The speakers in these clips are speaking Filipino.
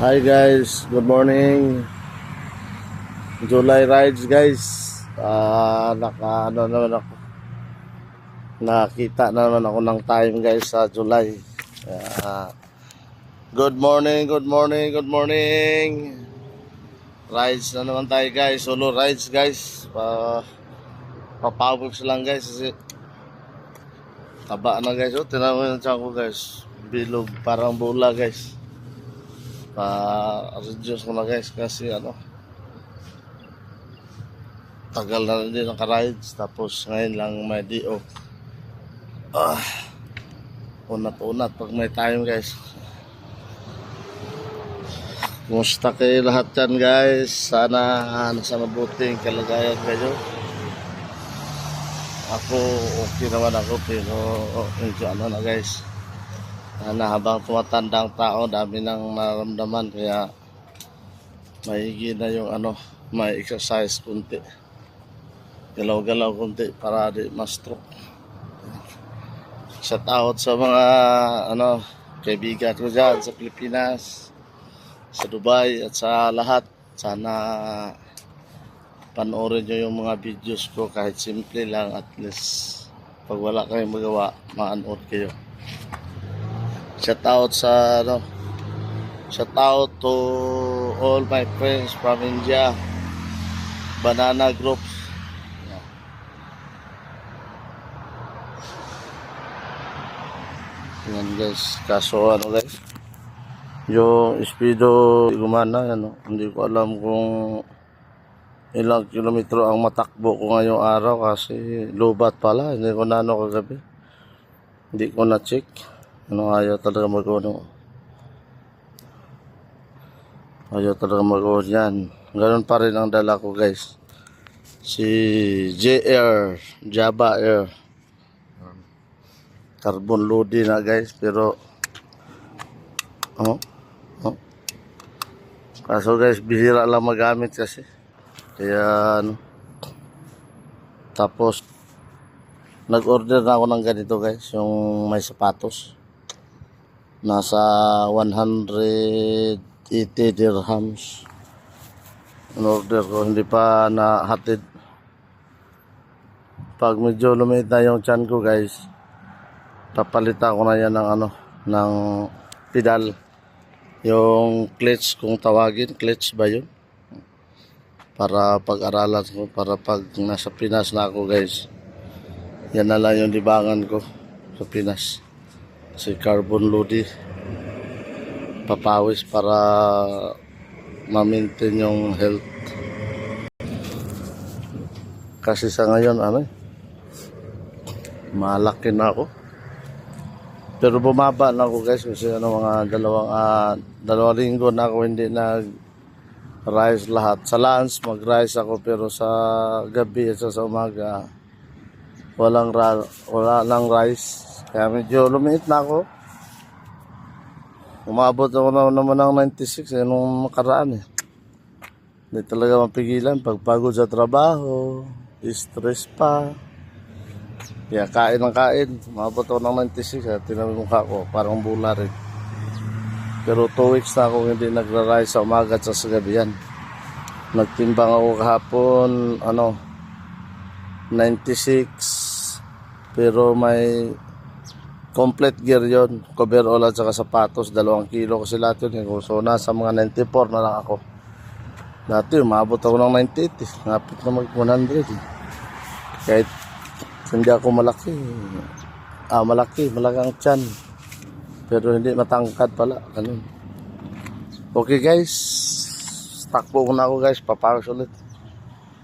Hi guys, good morning. July rides guys. Naman ako. Nakita na naman ako ng time guys sa July. Ah, good morning, good morning, good morning. Rides na naman tayo guys, solo rides guys. Papawiks lang guys kasi taba na guys. Oh, tinawa mo yung tiyan ko guys. Bilog, parang bola guys. Pa-reduce ko na guys kasi tagal na rin din naka-rides, tapos ngayon lang may DO. Unat-unat pag may time guys. Kumusta kayo lahat dyan guys? Sana nasa mabuting kalagayan kayo. Ako okay naman ako, pero medyo na guys, na habang tumatanda ang tao, dami nang naramdaman, kaya maigi na yung may exercise kunti, galaw-galaw kunti para di ma-stroke. Shout out sa mga kaibigan ko dyan sa Pilipinas, sa Dubai at sa lahat. Sana panoorin nyo yung mga videos ko kahit simple lang, at least pag wala kayong magawa, ma-anood kayo. Shout out to all my friends from India, Banana Group. Yan guys, kaso guys, yung speedo gumana, hindi ko alam kung ilang kilometro ang matakbo ko ngayong araw kasi lobat pala, hindi ko na kagabi, hindi ko na check. Ayaw talaga mag-on yan. Ganun pa rin ang dala ko guys, si JR, Java Air, carbon loading na guys, pero kaso guys bihira lang magamit kasi, kaya tapos nag-order na ako ng ganito guys, yung may sapatos, nasa 180 dirhams in order ko, hindi pa nahatid. Pag medyo lumit na yung tiyan ko guys, papalitan ko na yan ng pedal, yung clutch kung tawagin, clutch ba yun, para pag-aralan ko, para pag nasa Pinas na ako guys, yan na lang yung libangan ko sa Pinas. Si carbon loading, papawis para ma-maintain yung health. Kasi sa ngayon malaki na ako, pero bumaba na ako guys kasi mga dalawang linggo na ako hindi nag-rise lahat. Sa lunch mag-rise ako, pero sa gabi at sa umaga wala nang rise, kaya medyo lumiit na ako. Umabot ako naman ng 96 nung makaraan Hindi talaga mapigilan pag pagod sa trabaho, stress pa, kaya kain ng kain. Umabot ako ng 96, tinabi mukha ko parang bula rin. Pero 2 weeks na ako hindi nagra-rise sa umaga at sa gabi yan. Nagtimbang ako kahapon 96, pero may complete gear yon, coverall at saka sapatos, 2 kilo kasi lahat yun. So nasa mga 94 na lang ako. Dati umabot ako ng 98 ngapit na mag 100 kahit hindi ako malaki ang tiyan, pero hindi matangkad pala, ganun. Okay guys, takbo ko na ako guys, papawis ulit.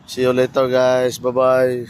See you later guys, bye bye.